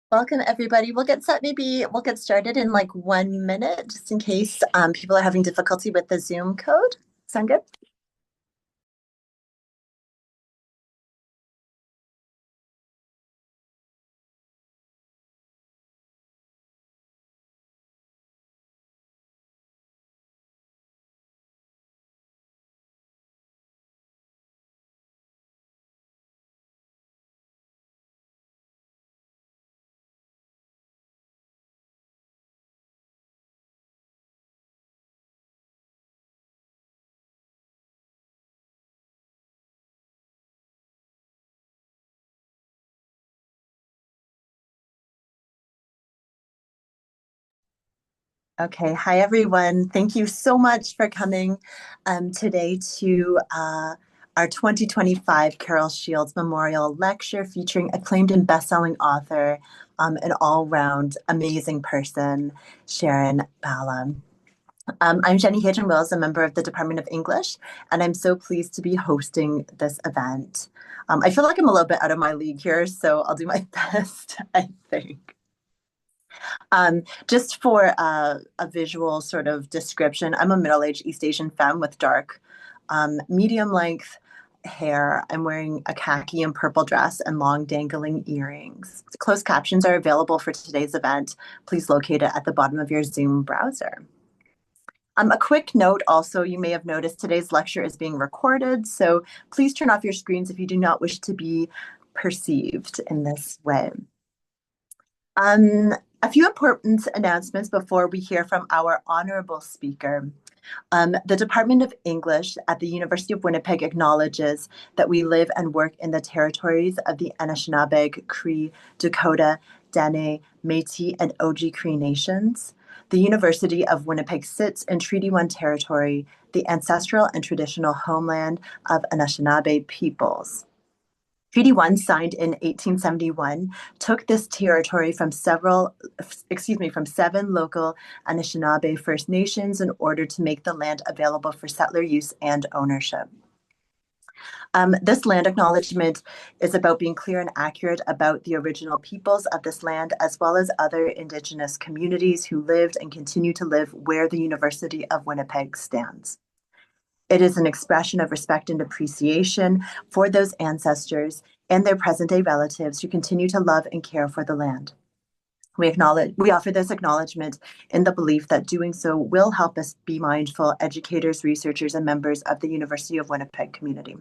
Welcome, everybody. We'll get started in like 1 minute, just in case people are having difficulty with the Zoom code. Sound good? Okay. Hi, everyone. Thank you so much for coming today to our 2025 Carol Shields Memorial Lecture featuring acclaimed and best-selling author, an all-round amazing person, Sharon Bala. I'm Jenny Hadrian-Wills, a member of the Department of English, and I'm so pleased to be hosting this event. I feel like I'm a little bit out of my league here, so I'll do my best, I think. Just for a visual sort of description, I'm a middle-aged East Asian femme with dark, medium length hair. I'm wearing a khaki and purple dress and long dangling earrings. Closed captions are available for today's event. Please locate it at the bottom of your Zoom browser. A quick note also, you may have noticed today's lecture is being recorded, so please turn off your screens if you do not wish to be perceived in this way. A few important announcements before we hear from our honorable speaker. The Department of English at the University of Winnipeg acknowledges that we live and work in the territories of the Anishinaabe, Cree, Dakota, Dene, Métis, and Oji-Cree nations. The University of Winnipeg sits in Treaty 1 territory, the ancestral and traditional homeland of Anishinaabe peoples. Treaty 1, signed in 1871, took this territory from seven local Anishinaabe First Nations in order to make the land available for settler use and ownership. This land acknowledgement is about being clear and accurate about the original peoples of this land, as well as other Indigenous communities who lived and continue to live where the University of Winnipeg stands. It is an expression of respect and appreciation for those ancestors and their present-day relatives who continue to love and care for the land. We offer this acknowledgement in the belief that doing so will help us be mindful educators, researchers, and members of the University of Winnipeg community.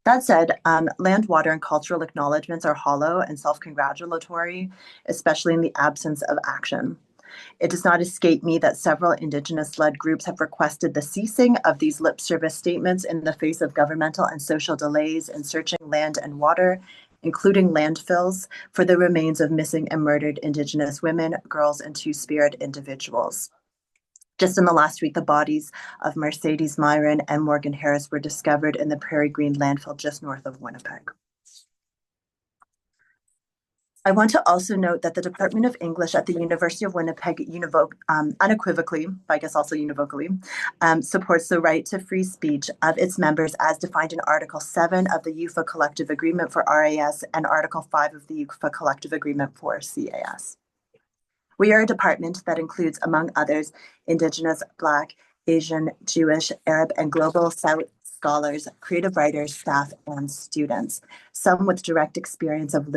That said, land, water, and cultural acknowledgements are hollow and self-congratulatory, especially in the absence of action. It does not escape me that several Indigenous-led groups have requested the ceasing of these lip service statements in the face of governmental and social delays in searching land and water, including landfills, for the remains of missing and murdered Indigenous women, girls, and two-spirit individuals. Just in the last week, the bodies of Mercedes Myron and Morgan Harris were discovered in the Prairie Green landfill just north of Winnipeg. I want to also note that the Department of English at the University of Winnipeg unequivocally, but I guess also univocally, supports the right to free speech of its members as defined in Article 7 of the UFA Collective Agreement for RAS and Article 5 of the UFA Collective Agreement for CAS. We are a department that includes, among others, Indigenous, Black, Asian, Jewish, Arab, and Global South scholars, creative writers, staff, and students, some with direct experience of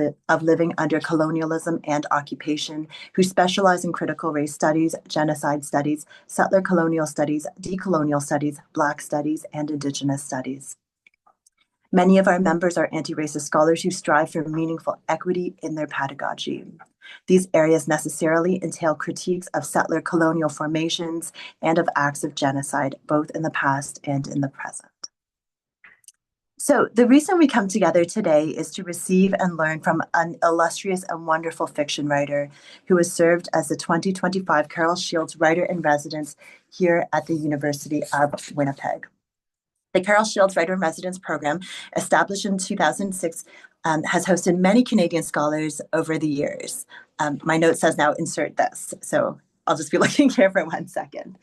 living under colonialism and occupation, who specialize in critical race studies, genocide studies, settler colonial studies, decolonial studies, Black studies, and Indigenous studies. Many of our members are anti-racist scholars who strive for meaningful equity in their pedagogy. These areas necessarily entail critiques of settler colonial formations and of acts of genocide, both in the past and in the present. So the reason we come together today is to receive and learn from an illustrious and wonderful fiction writer who has served as the 2025 Carol Shields Writer-in-Residence here at the University of Winnipeg. The Carol Shields Writer-in-Residence program, established in 2006, has hosted many Canadian scholars over the years. My note says now insert this, so I'll just be looking here for 1 second.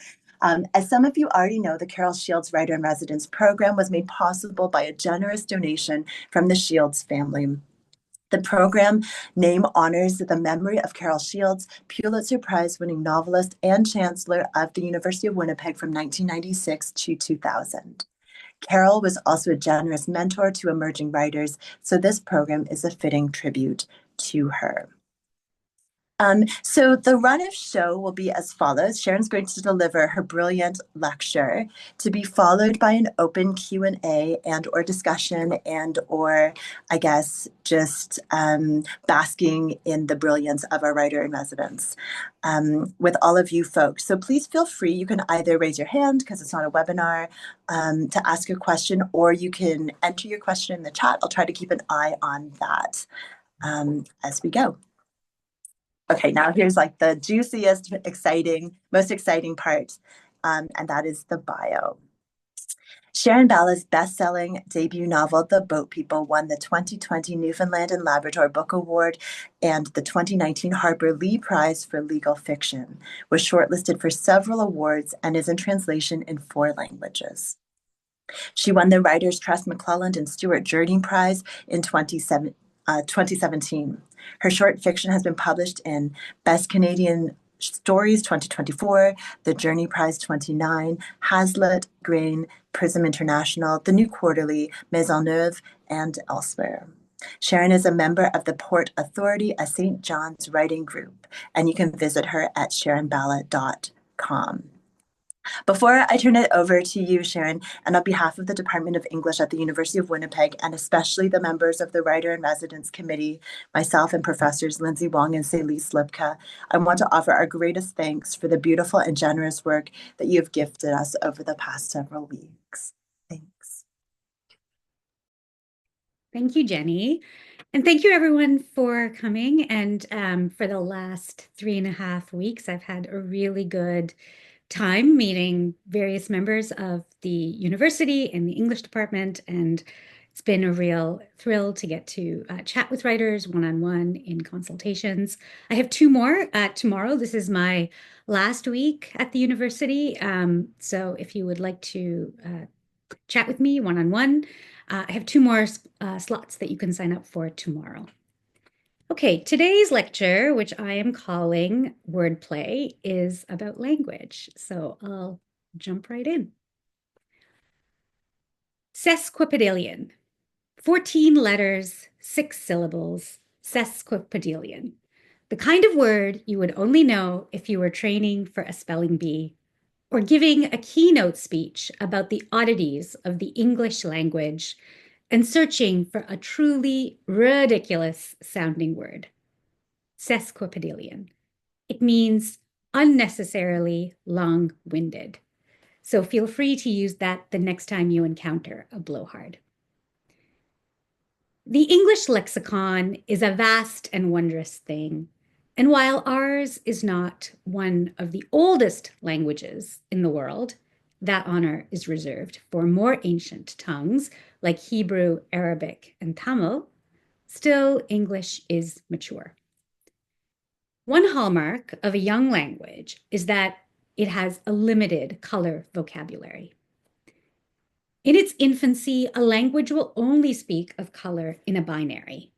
As some of you already know, the Carol Shields Writer-in-Residence program was made possible by a generous donation from the Shields family. The program name honors the memory of Carol Shields, Pulitzer Prize-winning novelist and Chancellor of the University of Winnipeg from 1996 to 2000. Carol was also a generous mentor to emerging writers, so this program is a fitting tribute to her. So the run of show will be as follows. Sharon's going to deliver her brilliant lecture to be followed by an open Q&A and or discussion and or I guess just basking in the brilliance of our writer in residence with all of you folks. So please feel free. You can either raise your hand because it's not a webinar to ask a question, or you can enter your question in the chat. I'll try to keep an eye on that as we go. Okay, now here's like the juiciest, most exciting part, and that is the bio. Sharon Bala's best-selling debut novel, The Boat People, won the 2020 Newfoundland and Labrador Book Award and the 2019 Harper Lee Prize for Legal Fiction, was shortlisted for several awards and is in translation in 4 languages. She won the Writers' Trust McClelland and Stewart Journey Prize in 2017. Her short fiction has been published in Best Canadian Stories 2024, the Journey Prize 29, Hazlitt, Grain, Prism International, The New Quarterly, Maisonneuve, and elsewhere. Sharon is a member of the Port Authority, a St. John's writing group, and you can visit her at sharonbala.com. Before I turn it over to you, Sharon, and on behalf of the Department of English at the University of Winnipeg, and especially the members of the Writer in Residence Committee, myself and Professors Lindsay Wong and Celise Lipka, I want to offer our greatest thanks for the beautiful and generous work that you have gifted us over the past several weeks. Thanks. Thank you, Jenny. And thank you, everyone, for coming. And for the last 3.5 weeks, I've had a really good time meeting various members of the university and the English department, and it's been a real thrill to get to chat with writers one-on-one in consultations. I have 2 more tomorrow. This is my last week at the university, so if you would like to chat with me one-on-one, I have 2 more slots that you can sign up for tomorrow. Okay, today's lecture, which I am calling Wordplay, is about language. So I'll jump right in. Sesquipedalian. 14 letters, 6 syllables, sesquipedalian. The kind of word you would only know if you were training for a spelling bee or giving a keynote speech about the oddities of the English language and searching for a truly ridiculous sounding word. Sesquipedalian. It means unnecessarily long-winded. So feel free to use that the next time you encounter a blowhard. The English lexicon is a vast and wondrous thing. And while ours is not one of the oldest languages in the world, that honor is reserved for more ancient tongues like Hebrew, Arabic, and Tamil. Still, English is mature. One hallmark of a young language is that it has a limited color vocabulary. In its infancy, a language will only speak of color in a binary.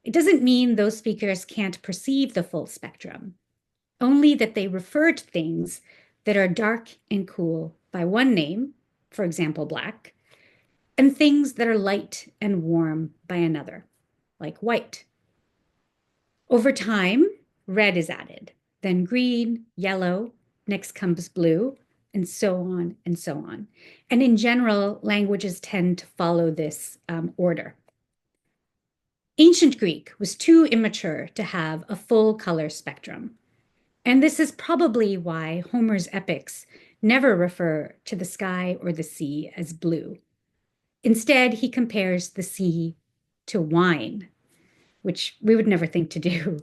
It doesn't mean those speakers can't perceive the full spectrum, only that they refer to things that are dark and cool by one name, for example, black, and things that are light and warm by another, like white. Over time, red is added, then green, yellow, next comes blue, and so on and so on. And in general, languages tend to follow this order. Ancient Greek was too immature to have a full color spectrum. And this is probably why Homer's epics never refer to the sky or the sea as blue. Instead, he compares the sea to wine, which we would never think to do.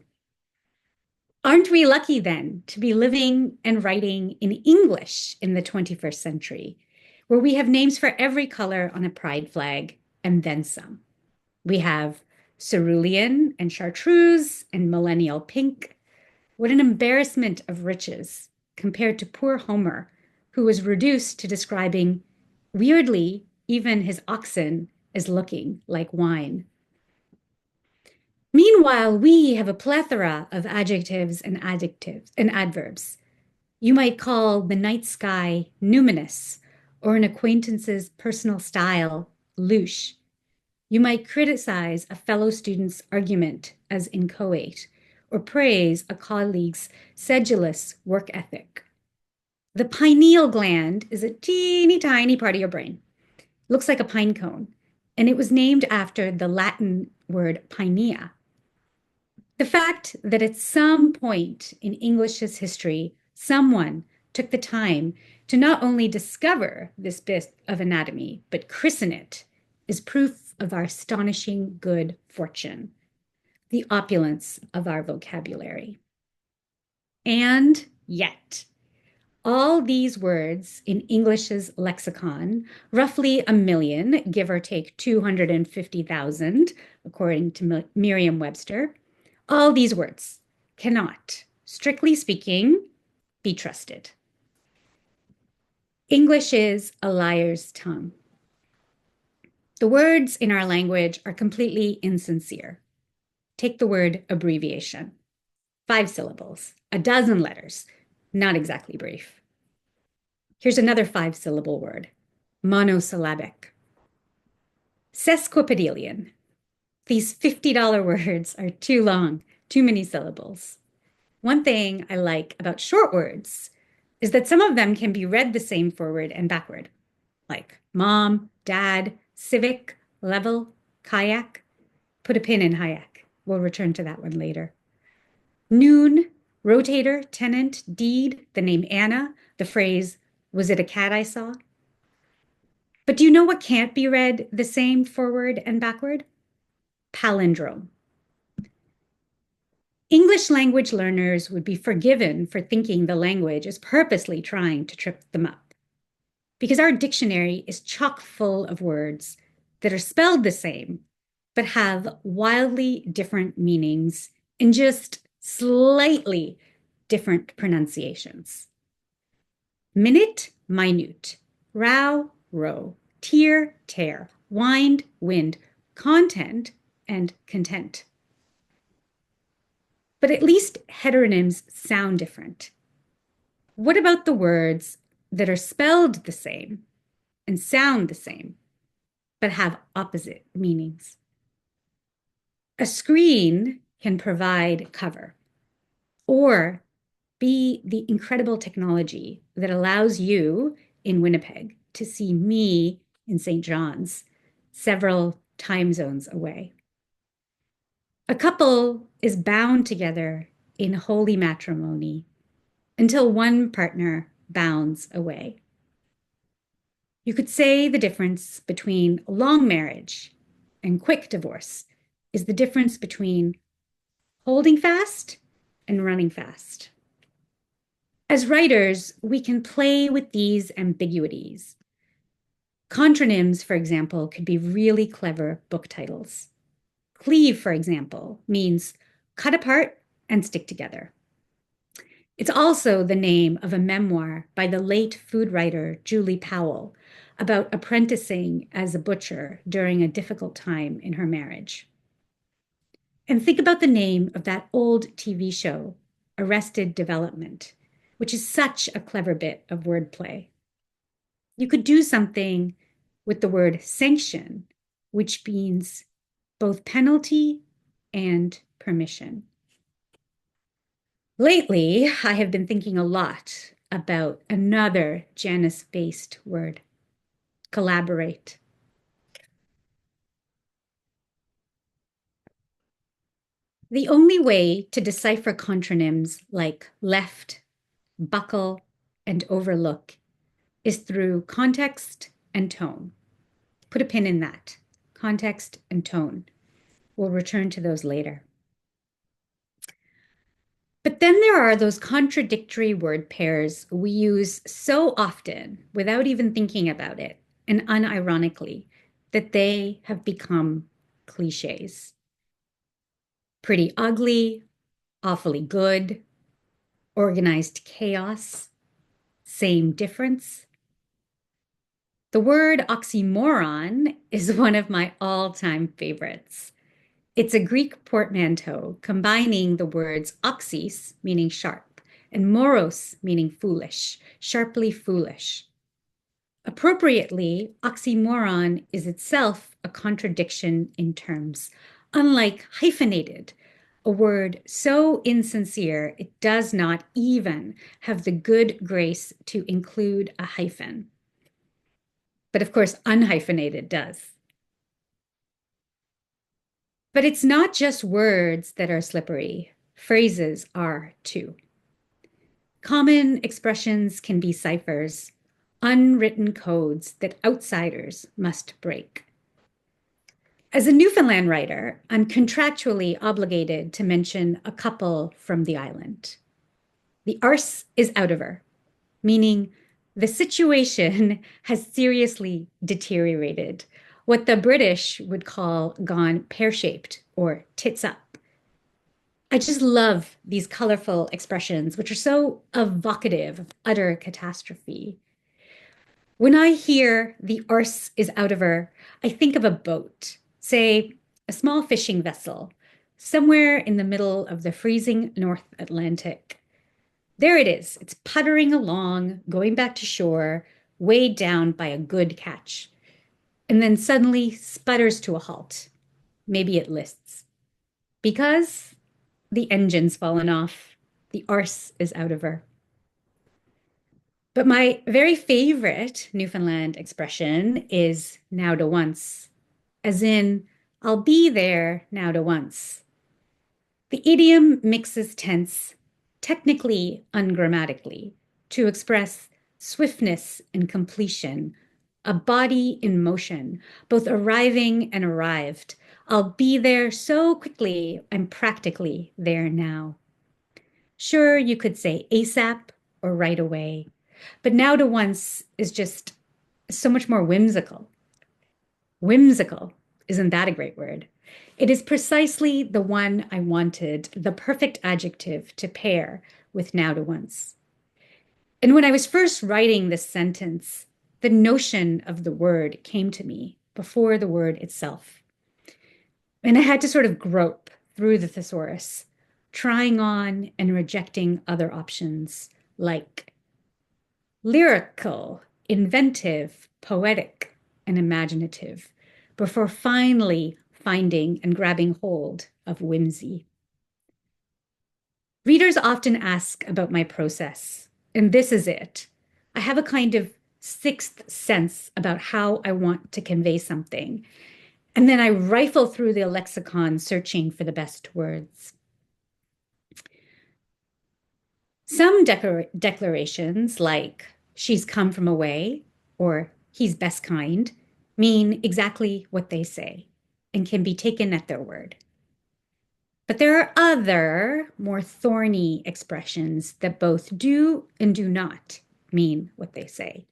Aren't we lucky then to be living and writing in English in the 21st century, where we have names for every color on a pride flag and then some? We have cerulean and chartreuse and millennial pink. What an embarrassment of riches compared to poor Homer, who was reduced to describing, weirdly, even his oxen as looking like wine. Meanwhile, we have a plethora of adjectives and adverbs. You might call the night sky numinous or an acquaintance's personal style louche. You might criticize a fellow student's argument as inchoate or praise a colleague's sedulous work ethic. The pineal gland is a teeny tiny part of your brain. Looks like a pine cone, and it was named after the Latin word pinea. The fact that at some point in English's history, someone took the time to not only discover this bit of anatomy, but christen it is proof of our astonishing good fortune, the opulence of our vocabulary. And yet, all these words in English's lexicon, roughly a million, give or take 250,000, according to Merriam-Webster, all these words cannot, strictly speaking, be trusted. English is a liar's tongue. The words in our language are completely insincere. Take the word abbreviation. 5 syllables, a dozen letters, not exactly brief. Here's another 5-syllable word, monosyllabic. Sesquipedalian. These $50 words are too long, too many syllables. One thing I like about short words is that some of them can be read the same forward and backward, like mom, dad, civic, level, kayak. Put a pin in Hayek. We'll return to that one later. Noon, rotator, tenant, deed, the name Anna, the phrase, was it a cat I saw? But do you know what can't be read the same forward and backward? Palindrome. English language learners would be forgiven for thinking the language is purposely trying to trip them up, because our dictionary is chock full of words that are spelled the same, but have wildly different meanings in just slightly different pronunciations. Minute, minute, row, row, tear, tear, wind, wind, content, and content. But at least heteronyms sound different. What about the words that are spelled the same and sound the same, but have opposite meanings? A screen can provide cover or be the incredible technology that allows you in Winnipeg to see me in St. John's, several time zones away. A couple is bound together in holy matrimony until one partner bounds away. You could say the difference between long marriage and quick divorce is the difference between holding fast and running fast. As writers, we can play with these ambiguities. Contronyms, for example, could be really clever book titles. Cleave, for example, means cut apart and stick together. It's also the name of a memoir by the late food writer Julie Powell about apprenticing as a butcher during a difficult time in her marriage. And think about the name of that old TV show, Arrested Development, which is such a clever bit of wordplay. You could do something with the word sanction, which means both penalty and permission. Lately, I have been thinking a lot about another Janus-based word, collaborate. The only way to decipher contronyms like left, buckle, and overlook is through context and tone. Put a pin in that, context and tone. We'll return to those later. But then there are those contradictory word pairs we use so often without even thinking about it, and unironically, that they have become cliches. Pretty ugly, awfully good, organized chaos, same difference. The word oxymoron is one of my all-time favorites. It's a Greek portmanteau combining the words oxys, meaning sharp, and moros, meaning foolish, sharply foolish. Appropriately, oxymoron is itself a contradiction in terms, unlike hyphenated, a word so insincere it does not even have the good grace to include a hyphen. But of course, unhyphenated does. But it's not just words that are slippery, phrases are too. Common expressions can be ciphers, unwritten codes that outsiders must break. As a Newfoundland writer, I'm contractually obligated to mention a couple from the island. The arse is out of her, meaning the situation has seriously deteriorated, what the British would call gone pear-shaped or tits up. I just love these colorful expressions, which are so evocative of utter catastrophe. When I hear the arse is out of her, I think of a boat, say a small fishing vessel, somewhere in the middle of the freezing North Atlantic. There it is. It's puttering along, going back to shore, weighed down by a good catch, and then suddenly sputters to a halt. Maybe it lists. Because the engine's fallen off, the arse is out of her. But my very favorite Newfoundland expression is now to once, as in, I'll be there now to once. The idiom mixes tense, technically ungrammatically, to express swiftness and completion, a body in motion, both arriving and arrived. I'll be there so quickly, I'm practically there now. Sure, you could say ASAP or right away, but now to once is just so much more whimsical. Whimsical, isn't that a great word? It is precisely the one I wanted, the perfect adjective to pair with now to once. And when I was first writing this sentence, the notion of the word came to me before the word itself. And I had to sort of grope through the thesaurus, trying on and rejecting other options like lyrical, inventive, poetic, and imaginative, before finally finding and grabbing hold of whimsy. Readers often ask about my process, and this is it. I have a kind of sixth sense about how I want to convey something, and then I rifle through the lexicon searching for the best words. Some declarations, like she's come from away or he's best kind, mean exactly what they say and can be taken at their word. But there are other, more thorny expressions that both do and do not mean what they say.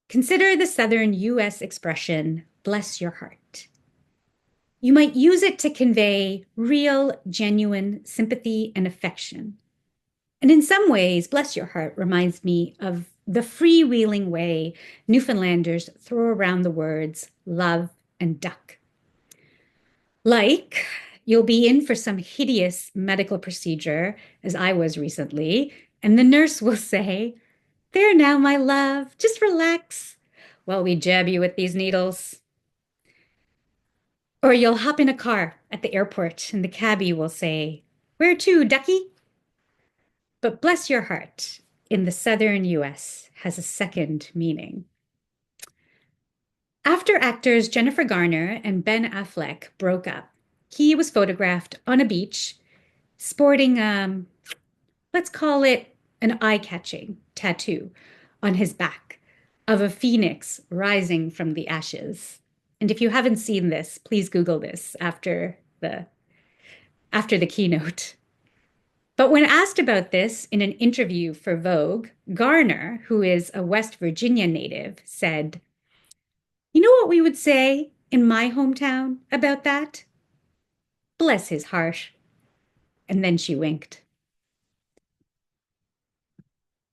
Consider the Southern US expression, bless your heart. You might use it to convey real, genuine sympathy and affection. And in some ways, bless your heart reminds me of the freewheeling way Newfoundlanders throw around the words love and duck. Like, you'll be in for some hideous medical procedure, as I was recently, and the nurse will say, there now, my love, just relax while we jab you with these needles. Or you'll hop in a car at the airport and the cabbie will say, where to, ducky? But bless your heart, in the Southern US has a second meaning. After actors Jennifer Garner and Ben Affleck broke up, he was photographed on a beach sporting, let's call it an eye-catching tattoo on his back of a phoenix rising from the ashes. And if you haven't seen this, please Google this after the keynote. But when asked about this in an interview for Vogue, Garner, who is a West Virginia native, said, you know what we would say in my hometown about that? Bless his heart. And then she winked.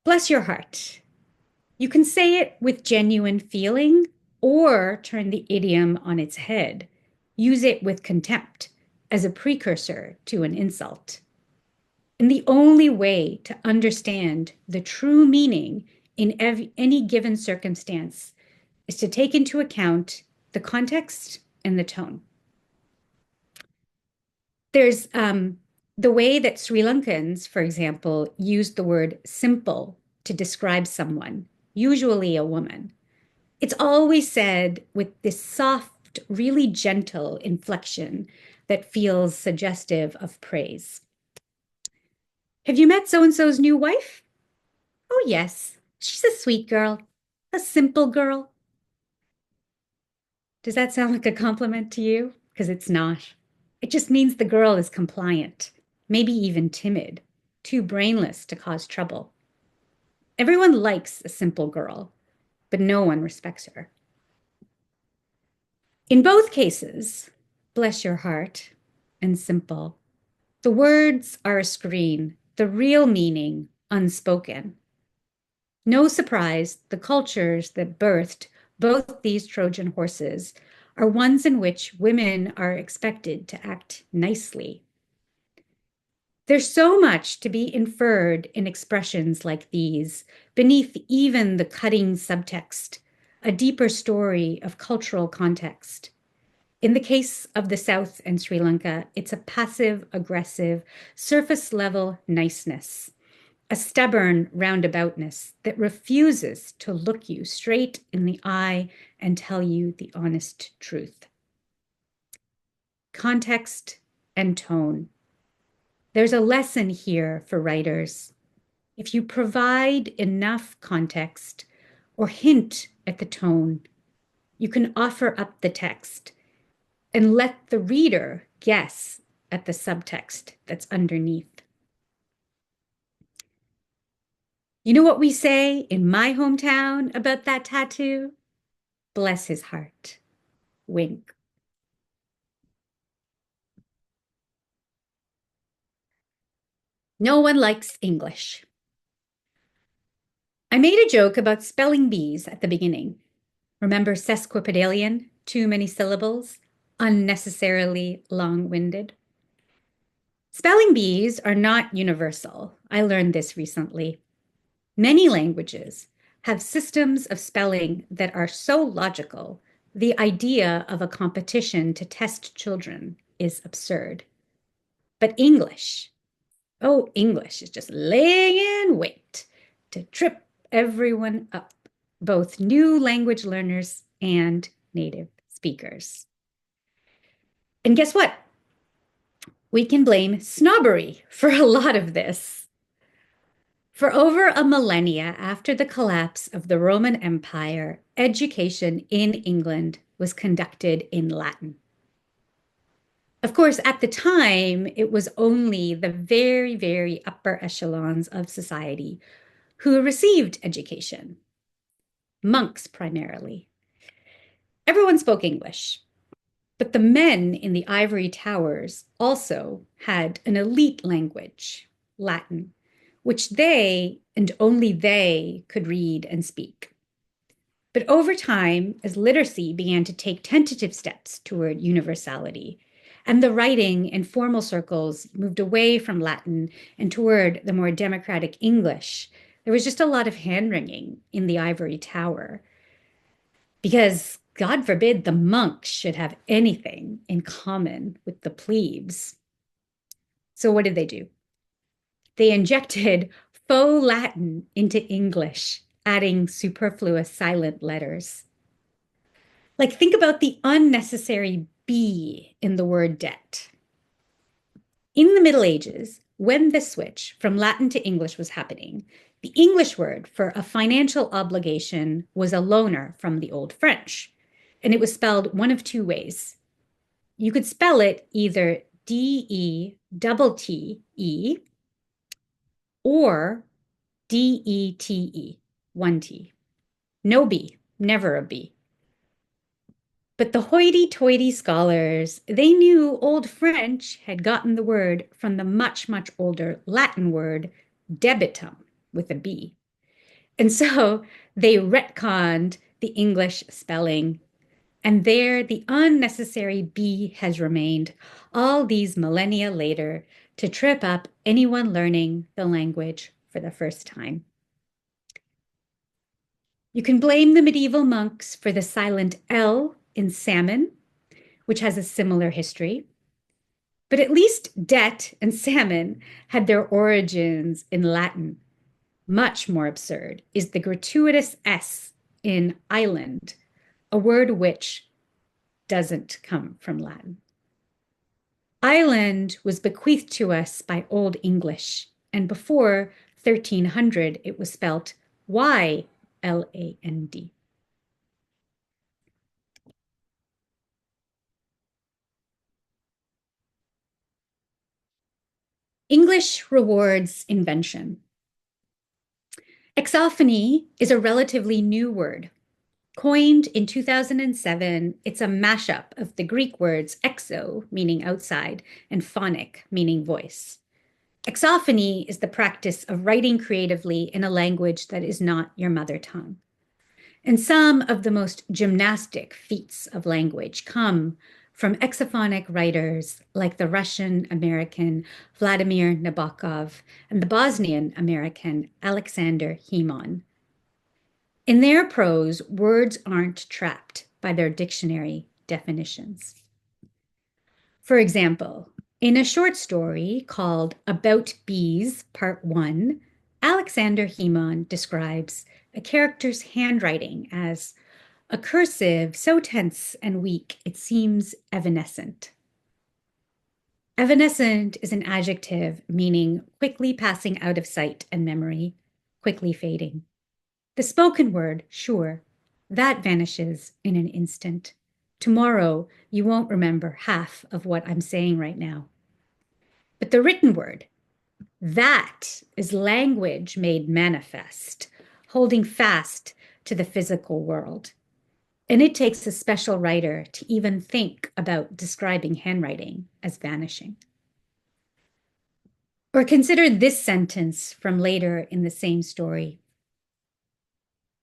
Bless your heart. You can say it with genuine feeling or turn the idiom on its head. use it with contempt as a precursor to an insult. And the only way to understand the true meaning in any given circumstance is to take into account the context and the tone. There's the way that Sri Lankans, for example, use the word simple to describe someone, usually a woman. It's always said with this soft, really gentle inflection that feels suggestive of praise. Have you met so and so's new wife? Oh, yes. She's a sweet girl, a simple girl. Does that sound like a compliment to you? Because it's not. It just means the girl is compliant, maybe even timid, too brainless to cause trouble. Everyone likes a simple girl, but no one respects her. In both cases, bless your heart and simple, the words are a screen, the real meaning unspoken. No surprise, the cultures that birthed both these Trojan horses are ones in which women are expected to act nicely. There's so much to be inferred in expressions like these, beneath even the cutting subtext, a deeper story of cultural context. In the case of the South and Sri Lanka, it's a passive, aggressive, surface level niceness, a stubborn roundaboutness that refuses to look you straight in the eye and tell you the honest truth. Context and tone. There's a lesson here for writers. If you provide enough context or hint at the tone, you can offer up the text and let the reader guess at the subtext that's underneath. You know what we say in my hometown about that tattoo? Bless his heart. Wink. No one likes English. I made a joke about spelling bees at the beginning. Remember sesquipedalian, too many syllables, unnecessarily long-winded? Spelling bees are not universal. I learned this recently. Many languages have systems of spelling that are so logical, the idea of a competition to test children is absurd. But English, oh, English is just laying in wait to trip everyone up, both new language learners and native speakers. And guess what? We can blame snobbery for a lot of this. For over a millennia after the collapse of the Roman Empire, education in England was conducted in Latin. Of course, at the time, it was only the very, very upper echelons of society who received education, monks primarily. Everyone spoke English, but the men in the ivory towers also had an elite language, Latin, which they and only they could read and speak. But over time, as literacy began to take tentative steps toward universality, and the writing in formal circles moved away from Latin and toward the more democratic English, there was just a lot of hand-wringing in the ivory tower. Because God forbid the monks should have anything in common with the plebes. So what did they do? They injected faux Latin into English, adding superfluous silent letters. Like, think about the unnecessary B in the word debt. In the Middle Ages, when the switch from Latin to English was happening, the English word for a financial obligation was a loaner from the Old French, and it was spelled one of two ways. You could spell it either D-E-T-T-E or D-E-T-E, one T. No B, never a B. But the hoity-toity scholars, they knew Old French had gotten the word from the much, much older Latin word debitum with a B. And so they retconned the English spelling And there the unnecessary B has remained all these millennia later to trip up anyone learning the language for the first time. You can blame the medieval monks for the silent L in salmon, which has a similar history. But at least det and salmon had their origins in Latin. Much more absurd is the gratuitous S in island, a word which doesn't come from Latin. Island was bequeathed to us by Old English, and before 1300 it was spelt Y-L-A-N-D. English rewards invention. Exophony is a relatively new word. Coined in 2007, it's a mashup of the Greek words exo, meaning outside, and phonic, meaning voice. Exophony is the practice of writing creatively in a language that is not your mother tongue. And some of the most gymnastic feats of language come from exophonic writers like the Russian-American Vladimir Nabokov and the Bosnian-American Alexander Hemon. In their prose, words aren't trapped by their dictionary definitions. For example, in a short story called About Bees, Part 1, Alexander Hemon describes a character's handwriting as a cursive so tense and weak it seems evanescent. Evanescent is an adjective meaning quickly passing out of sight and memory, quickly fading. The spoken word, sure, that vanishes in an instant. Tomorrow, you won't remember half of what I'm saying right now. But the written word, that is language made manifest, holding fast to the physical world. And it takes a special writer to even think about describing handwriting as vanishing. Or consider this sentence from later in the same story.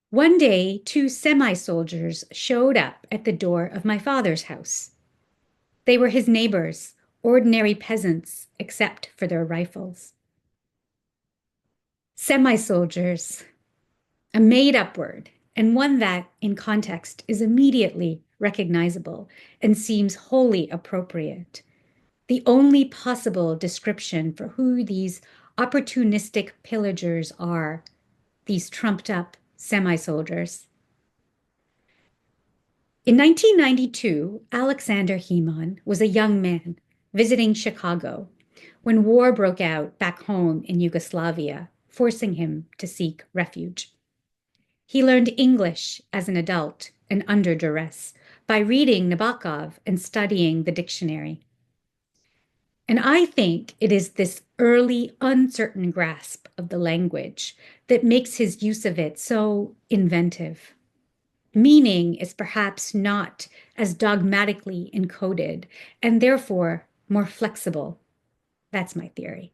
One day, 2 semi-soldiers showed up at the door of my father's house. They were his neighbors, ordinary peasants, except for their rifles. Semi-soldiers, a made-up word, and one that, in context, is immediately recognizable and seems wholly appropriate. The only possible description for who these opportunistic pillagers are, these trumped-up semi-soldiers. In 1992, Alexander Hemon was a young man visiting Chicago when war broke out back home in Yugoslavia, forcing him to seek refuge. He learned English as an adult and under duress by reading Nabokov and studying the dictionary. And I think it is this early, uncertain grasp of the language that makes his use of it so inventive. Meaning is perhaps not as dogmatically encoded and therefore more flexible. That's my theory.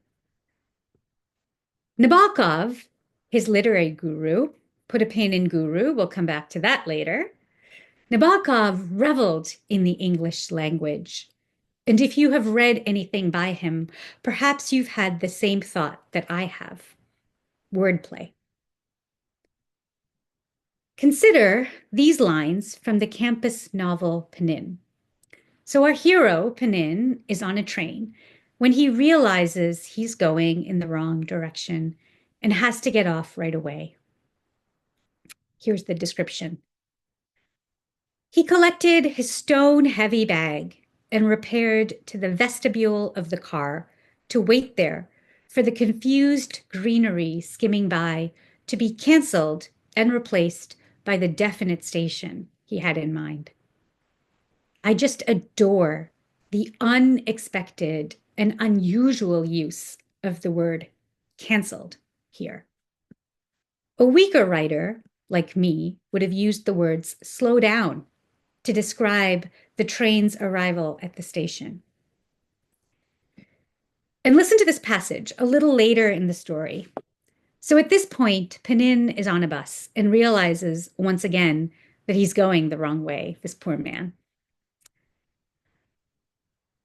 Nabokov, his literary guru, put a pin in guru, we'll come back to that later. Nabokov reveled in the English language. And if you have read anything by him, perhaps you've had the same thought that I have. Wordplay. Consider these lines from the campus novel Penin. So our hero, Penin, is on a train when he realizes he's going in the wrong direction and has to get off right away. Here's the description. He collected his stone-heavy bag and repaired to the vestibule of the car to wait there for the confused greenery skimming by to be canceled and replaced by the definite station he had in mind. I just adore the unexpected and unusual use of the word canceled here. A weaker writer, like me, would have used the words slow down to describe the train's arrival at the station. And listen to this passage a little later in the story. So at this point, Penin is on a bus and realizes once again that he's going the wrong way, this poor man.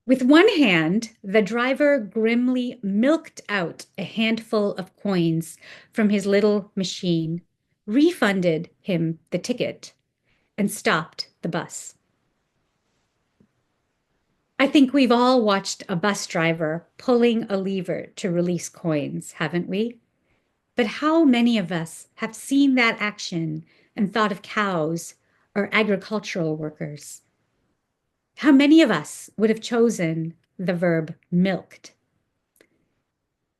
With one hand, the driver grimly milked out a handful of coins from his little machine, refunded him the ticket, and stopped the bus. I think we've all watched a bus driver pulling a lever to release coins, haven't we? But how many of us have seen that action and thought of cows or agricultural workers? How many of us would have chosen the verb milked?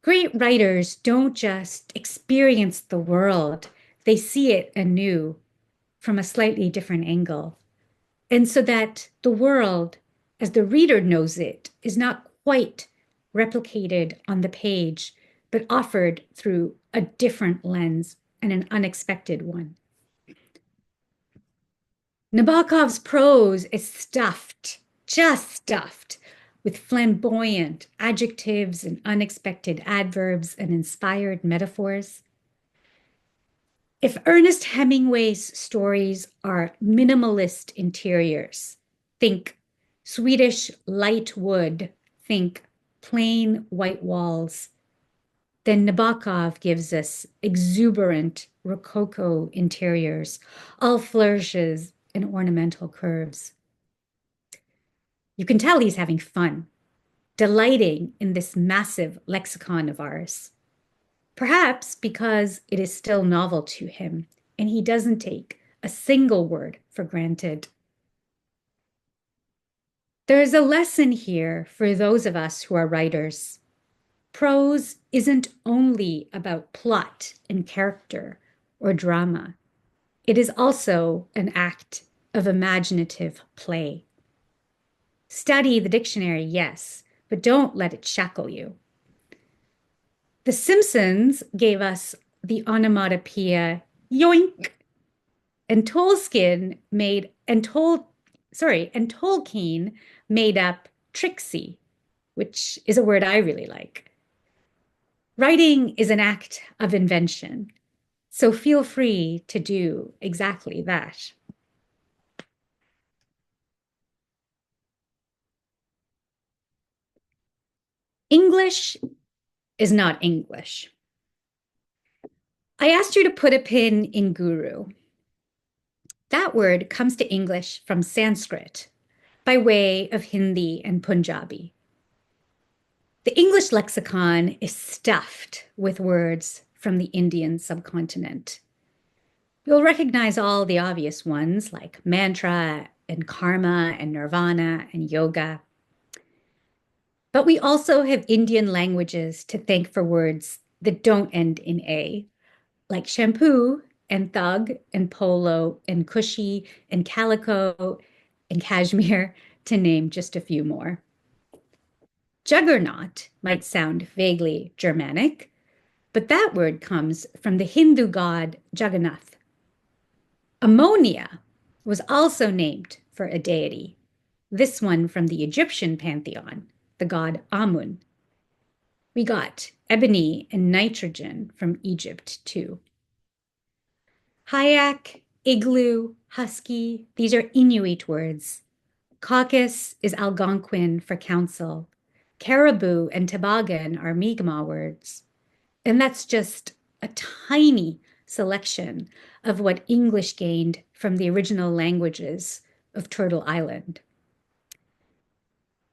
Great writers don't just experience the world, they see it anew from a slightly different angle. And so that the world, as the reader knows it, is not quite replicated on the page, but offered through a different lens and an unexpected one. Nabokov's prose is stuffed, just stuffed, with flamboyant adjectives and unexpected adverbs and inspired metaphors. If Ernest Hemingway's stories are minimalist interiors, think Swedish light wood, think plain white walls, then Nabokov gives us exuberant Rococo interiors, all flourishes and ornamental curves. You can tell he's having fun, delighting in this massive lexicon of ours. Perhaps because it is still novel to him and he doesn't take a single word for granted. There is a lesson here for those of us who are writers. Prose isn't only about plot and character or drama. It is also an act of imaginative play. Study the dictionary, yes, but don't let it shackle you. The Simpsons gave us the onomatopoeia yoink, and Tolkien made up tricksy, which is a word I really like. Writing is an act of invention, so feel free to do exactly that. English is not English. I asked you to put a pin in guru. That word comes to English from Sanskrit by way of Hindi and Punjabi. The English lexicon is stuffed with words from the Indian subcontinent. You'll recognize all the obvious ones like mantra and karma and nirvana and yoga. But we also have Indian languages to thank for words that don't end in A, like shampoo and thug and polo and cushy and calico and cashmere, to name just a few more. Juggernaut might sound vaguely Germanic, but that word comes from the Hindu god Jagannath. Ammonia was also named for a deity, this one from the Egyptian pantheon, the god Amun. We got ebony and nitrogen from Egypt too. Hayak, igloo, husky, these are Inuit words. Caucus is Algonquin for council. Caribou and toboggan are Mi'kmaq words. And that's just a tiny selection of what English gained from the original languages of Turtle Island.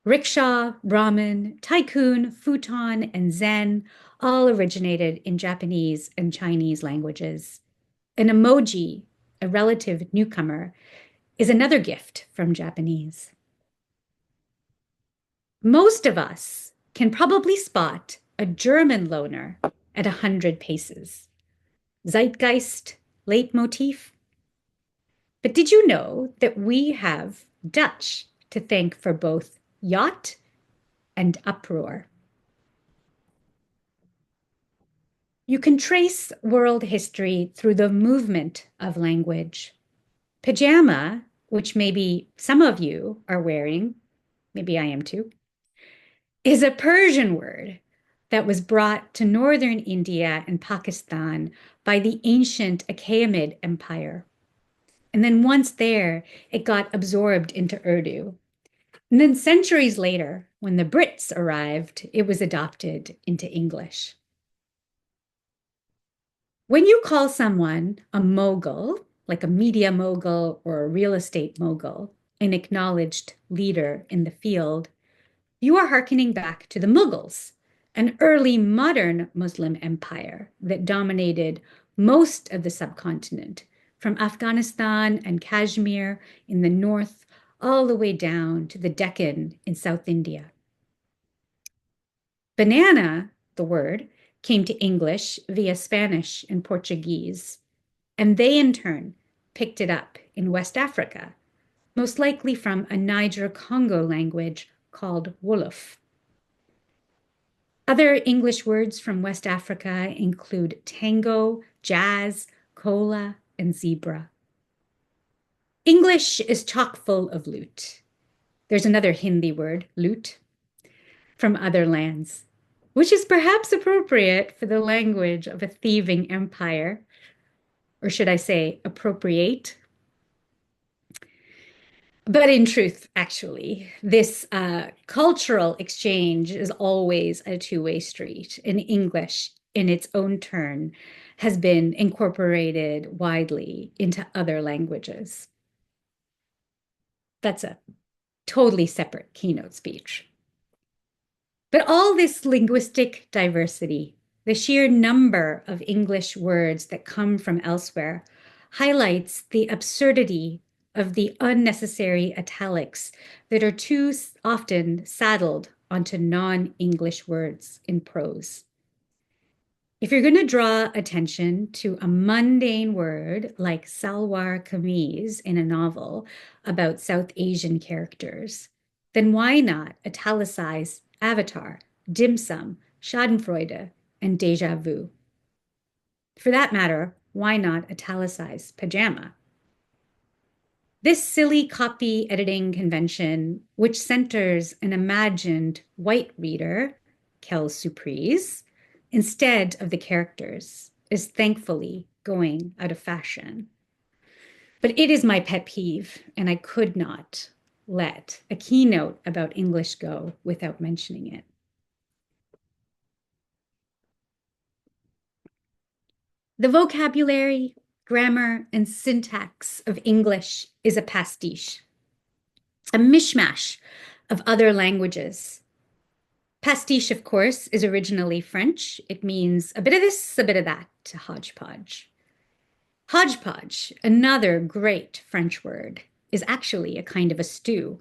Rickshaw, Brahmin, tycoon, futon, and zen all originated in Japanese and Chinese languages. An emoji, a relative newcomer, is another gift from Japanese. Most of us can probably spot a German loner at 100 paces. Zeitgeist, leitmotif. But did you know that we have Dutch to thank for both yacht and uproar? You can trace world history through the movement of language. Pajama, which maybe some of you are wearing, maybe I am too, is a Persian word that was brought to northern India and Pakistan by the ancient Achaemenid Empire. And then once there, it got absorbed into Urdu. And then centuries later, when the Brits arrived, it was adopted into English. When you call someone a mogul, like a media mogul or a real estate mogul, an acknowledged leader in the field, you are hearkening back to the Mughals, an early modern Muslim empire that dominated most of the subcontinent, from Afghanistan and Kashmir in the north all the way down to the Deccan in South India. Banana, the word, came to English via Spanish and Portuguese, and they in turn picked it up in West Africa, most likely from a Niger-Congo language called Wolof. Other English words from West Africa include tango, jazz, cola, and zebra. English is chock full of loot. There's another Hindi word, loot, from other lands, which is perhaps appropriate for the language of a thieving empire, or should I say appropriate? But in truth, actually, this cultural exchange is always a two-way street. And English, in its own turn, has been incorporated widely into other languages. That's a totally separate keynote speech. But all this linguistic diversity, the sheer number of English words that come from elsewhere, highlights the absurdity of the unnecessary italics that are too often saddled onto non-English words in prose. If you're going to draw attention to a mundane word like salwar kameez in a novel about South Asian characters, then why not italicize Avatar, dim sum, Schadenfreude, and déjà vu? For that matter, why not italicize pajama? This silly copy editing convention, which centers an imagined white reader, Kel Surprise, instead of the characters, is thankfully going out of fashion. But it is my pet peeve, and I could not let a keynote about English go without mentioning it. The vocabulary, grammar, and syntax of English is a pastiche, a mishmash of other languages. Pastiche, of course, is originally French. It means a bit of this, a bit of that, hodgepodge. Hodgepodge, another great French word, is actually a kind of a stew.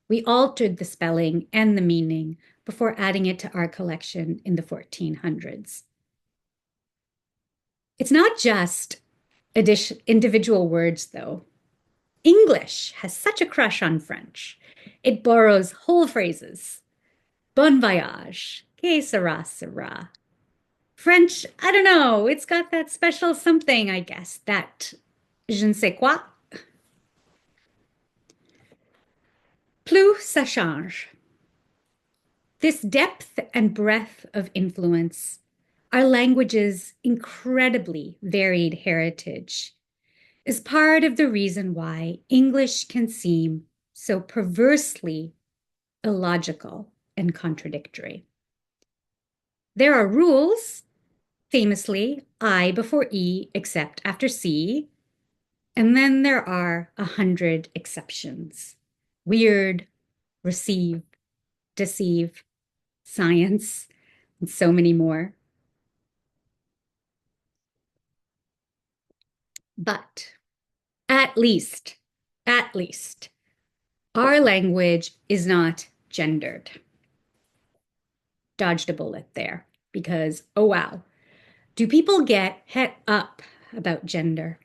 We altered the spelling and the meaning before adding it to our collection in the 1400s. It's not just individual words, though. English has such a crush on French. It borrows whole phrases. Bon voyage, que sera, sera. French, I don't know, it's got that special something, I guess, that je ne sais quoi. Plus ça change. This depth and breadth of influence, our language's incredibly varied heritage, is part of the reason why English can seem so perversely illogical and contradictory. There are rules, famously, I before E except after C, and then there are 100 exceptions. Weird, receive, deceive, science, and so many more. But at least, our language is not gendered. Dodged a bullet there because, oh wow, do people get het up about gender?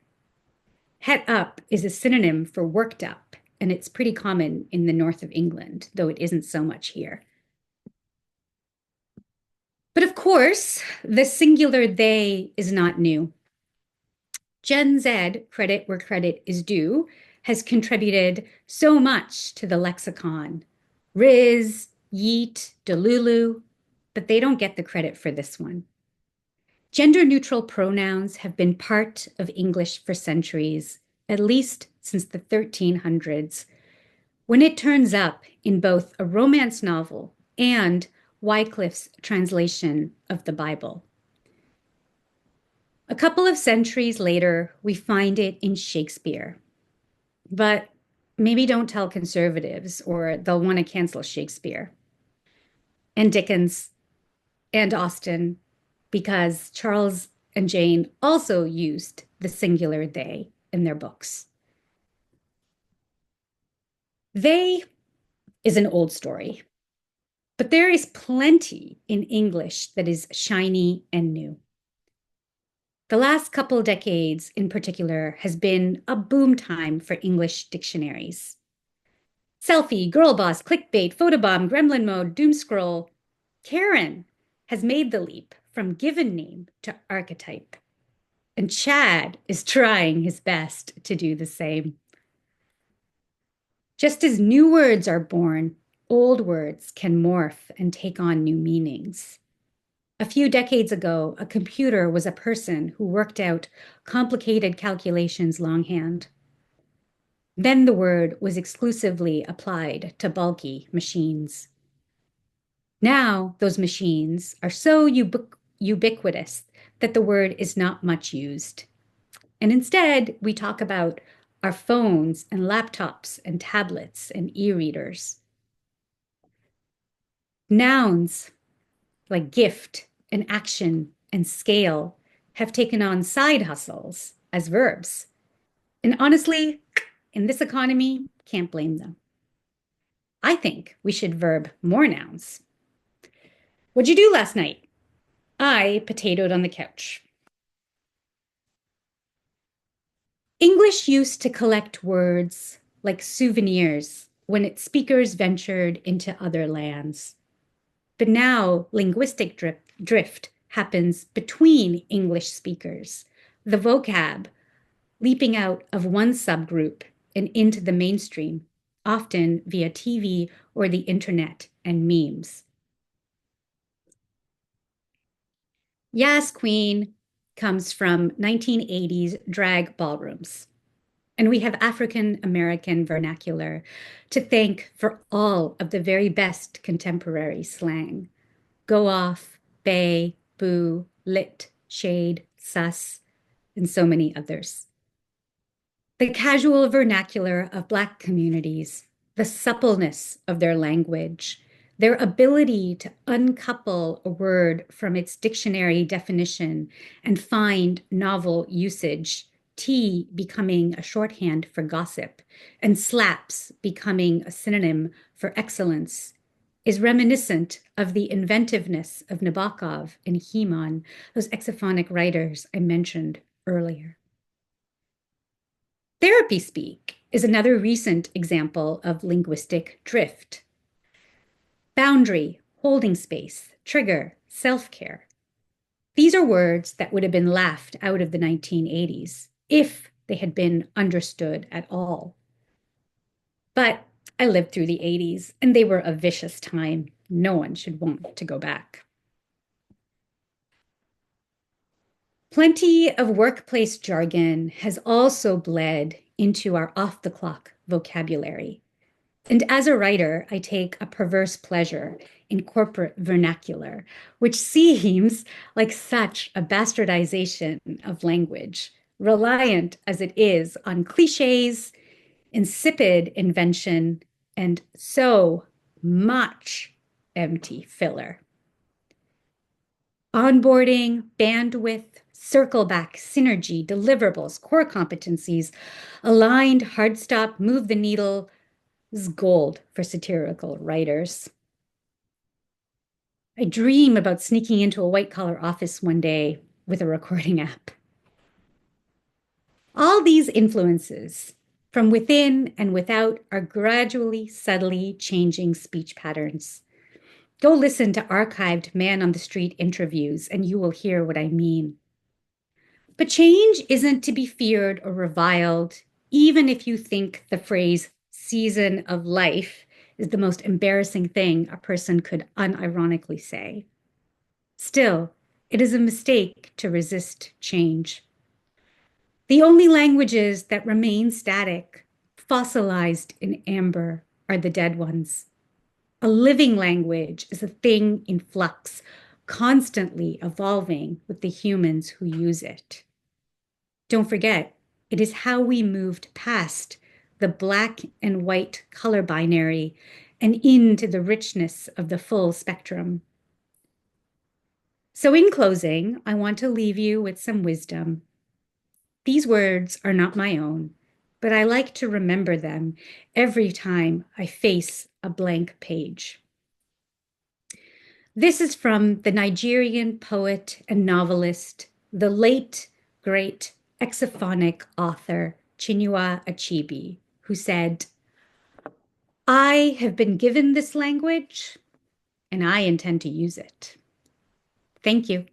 Het up is a synonym for worked up, and it's pretty common in the north of England, though it isn't so much here. But of course, the singular they is not new. Gen Z, credit where credit is due, has contributed so much to the lexicon. Riz, yeet, delulu, but they don't get the credit for this one. Gender neutral pronouns have been part of English for centuries, at least since the 1300s, when it turns up in both a romance novel and Wycliffe's translation of the Bible. A couple of centuries later, we find it in Shakespeare. But maybe don't tell conservatives or they'll want to cancel Shakespeare and Dickens and Austen because Charles and Jane also used the singular they in their books. They is an old story, but there is plenty in English that is shiny and new. The last couple decades in particular has been a boom time for English dictionaries. Selfie, girl boss, clickbait, photobomb, gremlin mode, doom scroll. Karen has made the leap from given name to archetype. And Chad is trying his best to do the same. Just as new words are born, old words can morph and take on new meanings. A few decades ago, a computer was a person who worked out complicated calculations longhand. Then the word was exclusively applied to bulky machines. Now, those machines are so ubiquitous that the word is not much used. And instead, we talk about our phones and laptops and tablets and e-readers. Nouns like gift and action and scale have taken on side hustles as verbs. And honestly, in this economy, can't blame them. I think we should verb more nouns. What'd you do last night? I potatoed on the couch. English used to collect words like souvenirs when its speakers ventured into other lands. But now linguistic drift happens between English speakers, the vocab leaping out of one subgroup and into the mainstream, often via TV or the internet and memes. Yas Queen comes from 1980s drag ballrooms. And we have African American vernacular to thank for all of the very best contemporary slang. Go off, bay, boo, lit, shade, sus, and so many others. The casual vernacular of Black communities, the suppleness of their language, their ability to uncouple a word from its dictionary definition and find novel usage, tea becoming a shorthand for gossip, and slaps becoming a synonym for excellence, is reminiscent of the inventiveness of Nabokov and Hemon, those exophonic writers I mentioned earlier. Therapy speak is another recent example of linguistic drift. Boundary, holding space, trigger, self-care. These are words that would have been laughed out of the 1980s if they had been understood at all. But I lived through the 80s and they were a vicious time. No one should want to go back. Plenty of workplace jargon has also bled into our off-the-clock vocabulary. And as a writer, I take a perverse pleasure in corporate vernacular, which seems like such a bastardization of language, reliant as it is on cliches, insipid invention, and so much empty filler. Onboarding, bandwidth, circle back, synergy, deliverables, core competencies, aligned, hard stop, move the needle is gold for satirical writers. I dream about sneaking into a white collar office one day with a recording app. All these influences from within and without are gradually, subtly changing speech patterns. Go listen to archived man on the street interviews and you will hear what I mean. But change isn't to be feared or reviled, even if you think the phrase season of life is the most embarrassing thing a person could unironically say. Still, it is a mistake to resist change. The only languages that remain static, fossilized in amber, are the dead ones. A living language is a thing in flux, constantly evolving with the humans who use it. Don't forget, it is how we moved past the black and white color binary and into the richness of the full spectrum. So, in closing, I want to leave you with some wisdom. These words are not my own, but I like to remember them every time I face a blank page. This is from the Nigerian poet and novelist, the late, great exophonic author Chinua Achebe, who said, I have been given this language and I intend to use it. Thank you.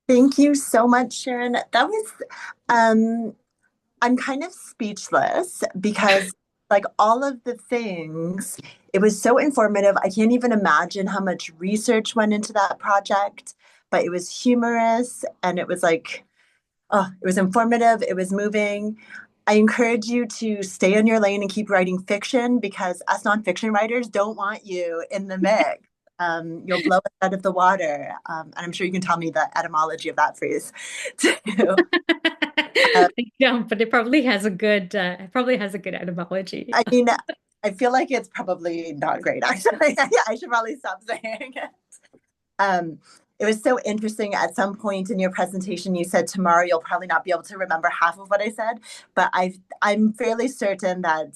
Thank you so much, Sharon. That was, um, I'm kind of speechless because, like, all of the things, it was so informative. I can't even imagine how much research went into that project, but it was humorous and it was like, oh, it was informative, it was moving. I encourage you to stay in your lane and keep writing fiction because us nonfiction writers don't want you in the mix. You'll blow us out of the water. And I'm sure you can tell me the etymology of that phrase too. Uh, I don't, but it probably has a good etymology. I mean, I feel like it's probably not great, actually. I should probably stop saying it. Um, it was so interesting. At some point in your presentation, you said tomorrow you'll probably not be able to remember half of what I said, but I'm fairly certain that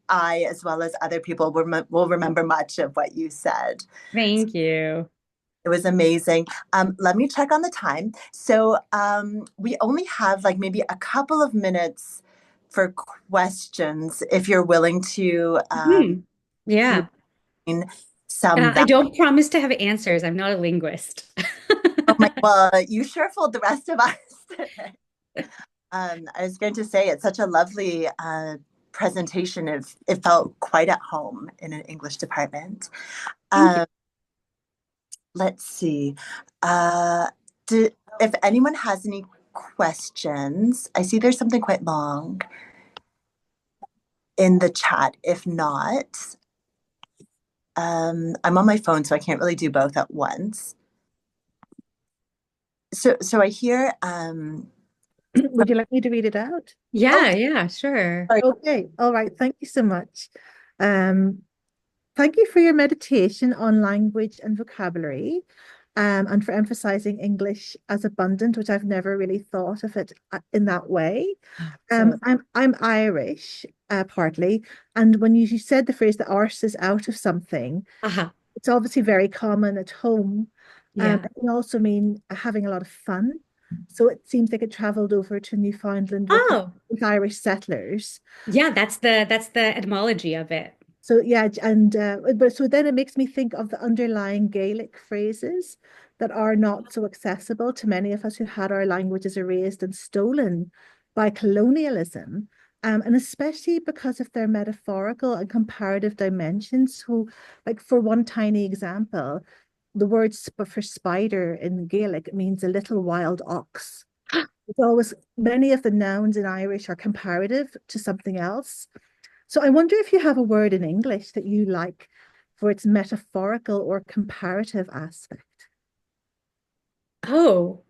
I, as well as other people, will remember much of what you said. Thank you. It was amazing. Let me check on the time. So we only have like maybe a couple of minutes for questions if you're willing to Mhm. Yeah. gain some I value. don't promise to have answers. I'm not a linguist. Oh my, well, you sure fooled the rest of us today. I was going to say it's such a lovely presentation. It felt quite at home in an English department. Thank you. Um, let's see. Uh, do, if anyone has any questions, I see there's something quite long in the chat. If not, I'm on my phone, so I can't really do both at once. So I hear. Would you like me to read it out? Oh, Yeah, yeah, sure. sorry. Okay, all right. Thank you so much. Um, Thank you for your meditation on language and vocabulary, and for emphasizing English as abundant, which I've never really thought of it in that way. So, I'm Irish, partly, and when you said the phrase "the arse is out of something," aha, it's obviously very common at home. yeah. It can also mean having a lot of fun. So it seems like it traveled over to Newfoundland Oh, with Irish settlers. yeah, that's the etymology of it. So yeah, and but so then it makes me think of the underlying Gaelic phrases that are not so accessible to many of us who had our languages erased and stolen by colonialism. And especially because of their metaphorical and comparative dimensions. So, like for one tiny example, the word for spider in Gaelic means a little wild ox. It's always many of the nouns in Irish are comparative to something else. So I wonder if you have a word in English that you like for its metaphorical or comparative aspect. Oh,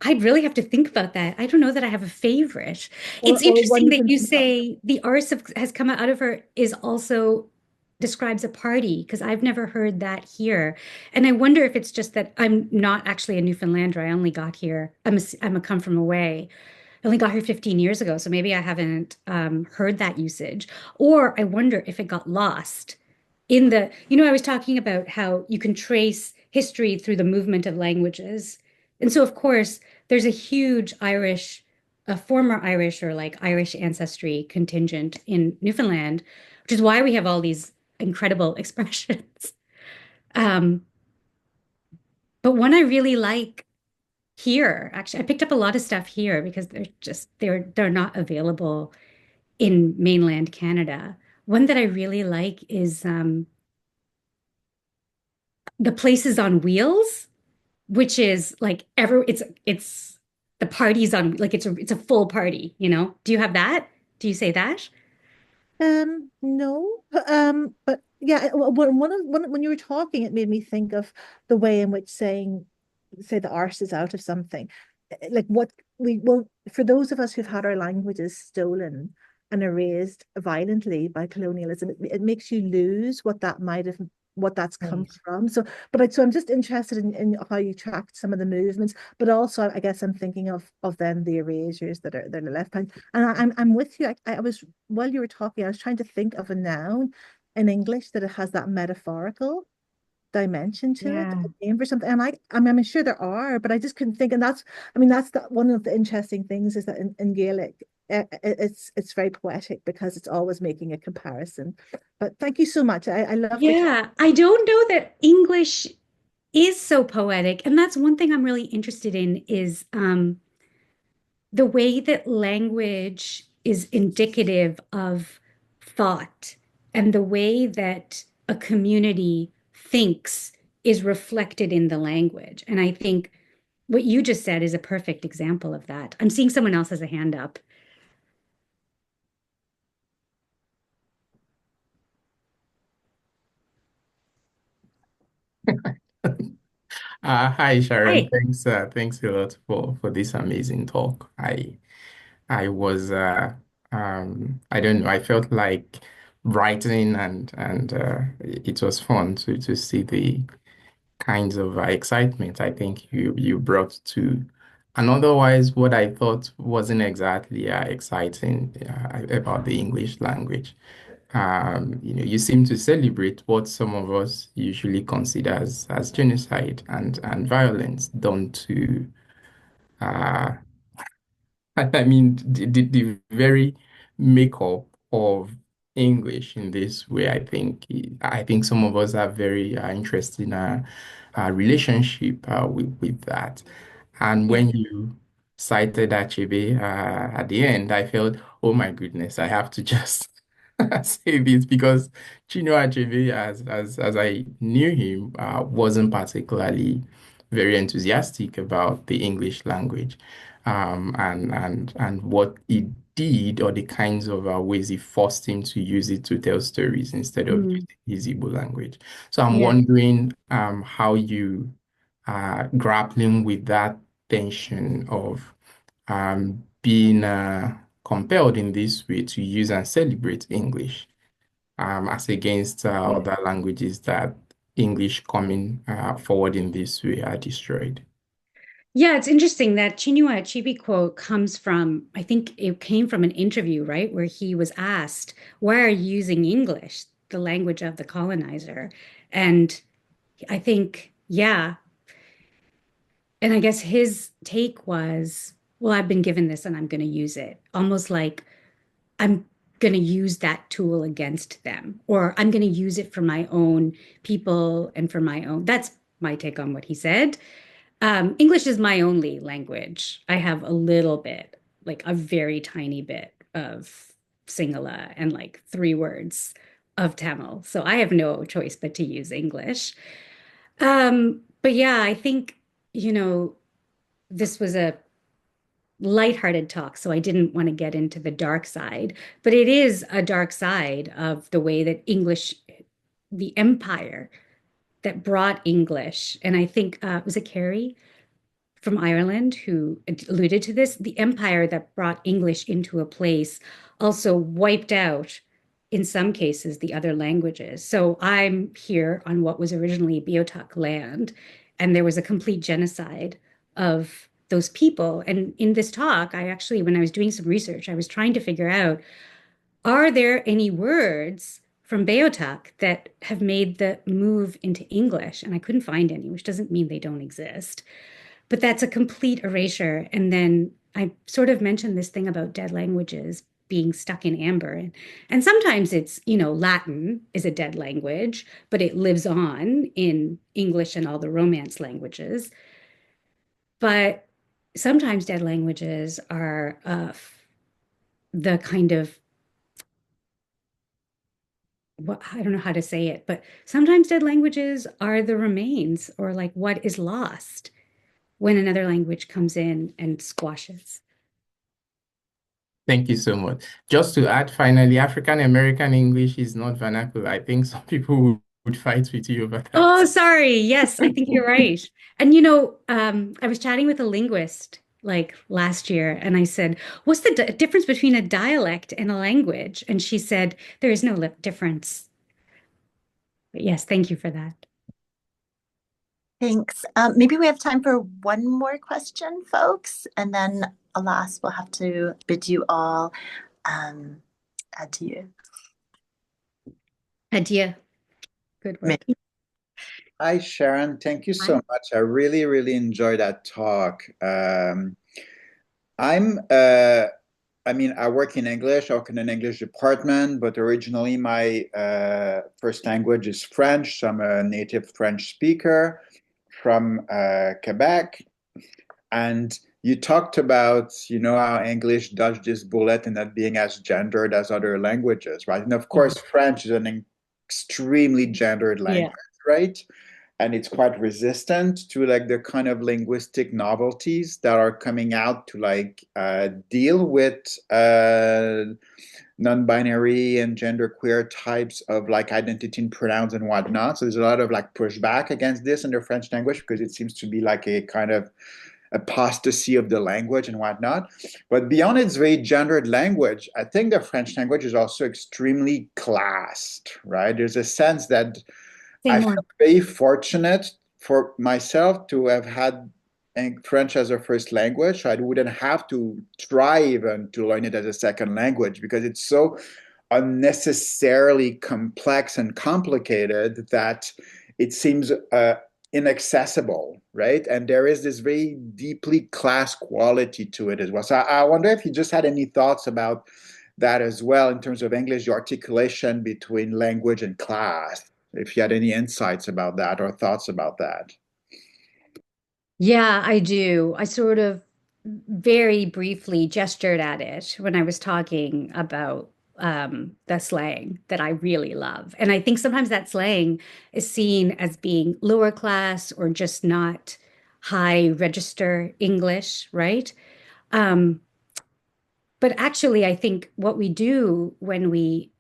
I'd really have to think about that. I don't know that I have a favorite. It's Or one interesting you that can you think of. say the arse has come out of her is also describes a party because I've never heard that here. And I wonder if it's just that I'm not actually a Newfoundlander. I only got here. I'm a come from away. I only got here 15 years ago, so maybe I haven't heard that usage. Or I wonder if it got lost in the, I was talking about how you can trace history through the movement of languages. And so, of course, there's a huge a former Irish or like Irish ancestry contingent in Newfoundland, which is why we have all these incredible expressions. Um, but one I really like here, actually, I picked up a lot of stuff here because they're not available in mainland Canada. One that I really like is the places on wheels, which is like it's the parties on like it's a full party, you know? Do you have that? Do you say that? No, but yeah, when you were talking, it made me think of the way in which say the arse is out of something. Like what well, for those of us who've had our languages stolen and erased violently by colonialism, it makes you lose what that's come Right. from. So I'm just interested in how you tracked some of the movements, but also I guess I'm thinking of then the erasures that are left behind. And I'm with you. I was while you were talking, I was trying to think of a noun in English that it has that metaphorical dimension to it, Yeah. a name for something. And I'm sure there are, but I just couldn't think. And that's one of the interesting things is that in Gaelic, it's very poetic because it's always making a comparison. But thank you so much. I love the talk. Yeah, I don't know that English is so poetic, and that's one thing I'm really interested in is the way that language is indicative of thought and the way that a community thinks is reflected in the language. And I think what you just said is a perfect example of that. I'm seeing someone else has a hand up. Hi Sharon, Hi. thanks a lot for this amazing talk. I was I don't know, I felt like writing and it was fun to see the kinds of excitement I think you brought to and otherwise what I thought wasn't exactly exciting about the English language. You seem to celebrate what some of us usually consider as genocide and violence done to, uh, I mean, the very makeup of English in this way. I think some of us have very interesting relationship with that. And Yeah. when you cited Achebe at the end, I felt, oh my goodness, I have to just say this because Chinua Achebe, as I knew him, wasn't particularly very enthusiastic about the English language, and what he did or the kinds of ways he forced him to use it to tell stories instead of Mm, using his Igbo language. So I'm yeah. wondering how you grappling with that tension of being compelled in this way to use and celebrate English as against Yeah. other languages that English coming forward in this way are destroyed. Yeah, it's interesting that Chinua Achebe quote comes from, I think it came from an interview, right, where he was asked, why are you using English, the language of the colonizer? And I think, yeah. And I guess his take was, well, I've been given this and I'm going to use it. Almost like I'm going to use that tool against them, or I'm going to use it for my own people and for my own. That's my take on what he said. English is my only language. I have a little bit, like a very tiny bit of Sinhala and like 3 words of Tamil. So I have no choice but to use English. But yeah, I think, you know, this was a lighthearted talk, so I didn't want to get into the dark side, but it is a dark side of the way that English, the empire that brought English, and I think was it Carrie from Ireland who alluded to this, the empire that brought English into a place also wiped out, in some cases, the other languages. So I'm here on what was originally Beothuk land, and there was a complete genocide of those people. And in this talk, I actually, when I was doing some research, I was trying to figure out, are there any words from Beothuk that have made the move into English? And I couldn't find any, which doesn't mean they don't exist. But that's a complete erasure. And then I sort of mentioned this thing about dead languages being stuck in amber. And sometimes it's, you know, Latin is a dead language, but it lives on in English and all the Romance languages. But sometimes dead languages are the kind of I don't know how to say it, but sometimes dead languages are the remains or like what is lost when another language comes in and squashes. Thank you so much. Just to add, finally, African American English is not vernacular. I think some people would fight with you over Oh, that. sorry. Yes, I think you're right. And I was chatting with a linguist like last year, and I said, "What's the difference between a dialect and a language?" And she said, "There is no difference." But yes, thank you for that. Thanks. Maybe we have time for one more question, folks, and then alas, we'll have to bid you all um, adieu. Adieu. Good work. Hi, Sharon. Thank you so Hi. much. I really, really enjoyed that talk. I'm, I mean, I work in English, I work in an English department, but originally my first language is French. So I'm a native French speaker from Quebec. And you talked about, how English dodged this bullet and not being as gendered as other languages, right? And of course, French is an extremely gendered Yeah. language, right? And it's quite resistant to like the kind of linguistic novelties that are coming out to like deal with non-binary and genderqueer types of like identity and pronouns and whatnot. So there's a lot of like pushback against this in the French language because it seems to be like a kind of apostasy of the language and whatnot. But beyond its very gendered language, I think the French language is also extremely classed, right? There's a sense that Say I more. feel very fortunate for myself to have had French as a first language. So I wouldn't have to try even to learn it as a second language because it's so unnecessarily complex and complicated that it seems inaccessible, right? And there is this very deeply class quality to it as well. So I wonder if you just had any thoughts about that as well in terms of English, the articulation between language and class, if you had any insights about that or thoughts about that. Yeah, I do. I sort of very briefly gestured at it when I was talking about the slang that I really love. And I think sometimes that slang is seen as being lower class or just not high register English, right? Um, but actually, I think what we do when we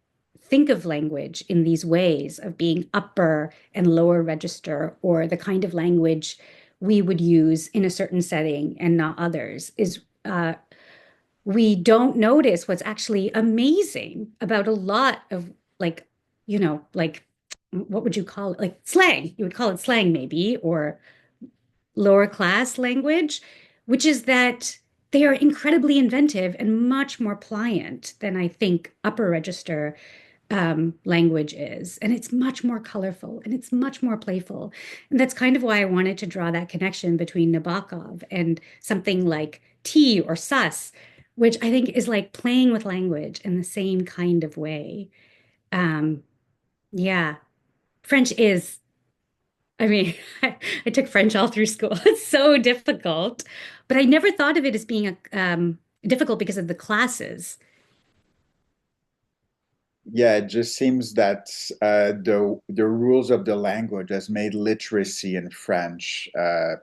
think of language in these ways of being upper and lower register, or the kind of language we would use in a certain setting and not others, is we don't notice what's actually amazing about a lot of like, like what would you call it? Like slang. You would call it slang, maybe, or lower class language, which is that they are incredibly inventive and much more pliant than I think upper register language is. And it's much more colorful and it's much more playful. And that's kind of why I wanted to draw that connection between Nabokov and something like T or Sus, which I think is like playing with language in the same kind of way. Um, yeah, French is I mean, I took French all through school. It's so difficult, but I never thought of it as being difficult because of the classes. Yeah, it just seems that the rules of the language has made literacy in French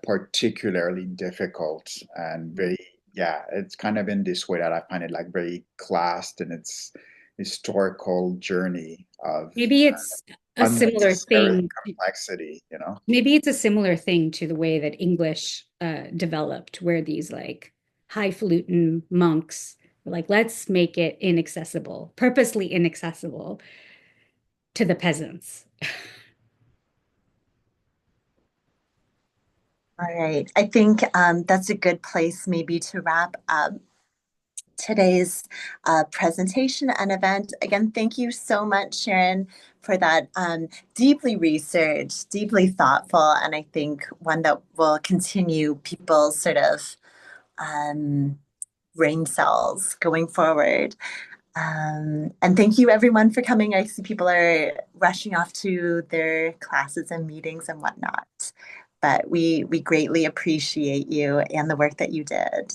particularly difficult and very, yeah, it's kind of in this way that I find it like very classed in its historical journey of Maybe it's a similar unnecessary thing. complexity, you know? Maybe it's a similar thing to the way that English developed, where these like highfalutin monks were like, let's make it inaccessible, purposely inaccessible to the peasants. All right. I think that's a good place maybe to wrap up today's presentation and event. Again, thank you so much, Sharon, for that deeply researched, deeply thoughtful, and I think one that will continue people's sort of brain cells going forward. And thank you everyone for coming. I see people are rushing off to their classes and meetings and whatnot. But we greatly appreciate you and the work that you did.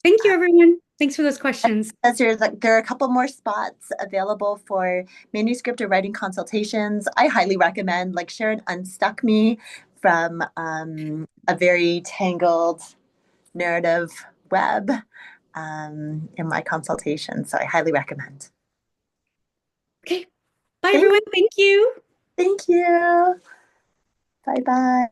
Thank you, everyone. Thanks for those questions. There are a couple more spots available for manuscript or writing consultations. I highly recommend, like Sharon unstuck me from a very tangled narrative web in my consultation. So I highly recommend. Okay. Bye, everyone. Thank you. Thank you. Bye-bye.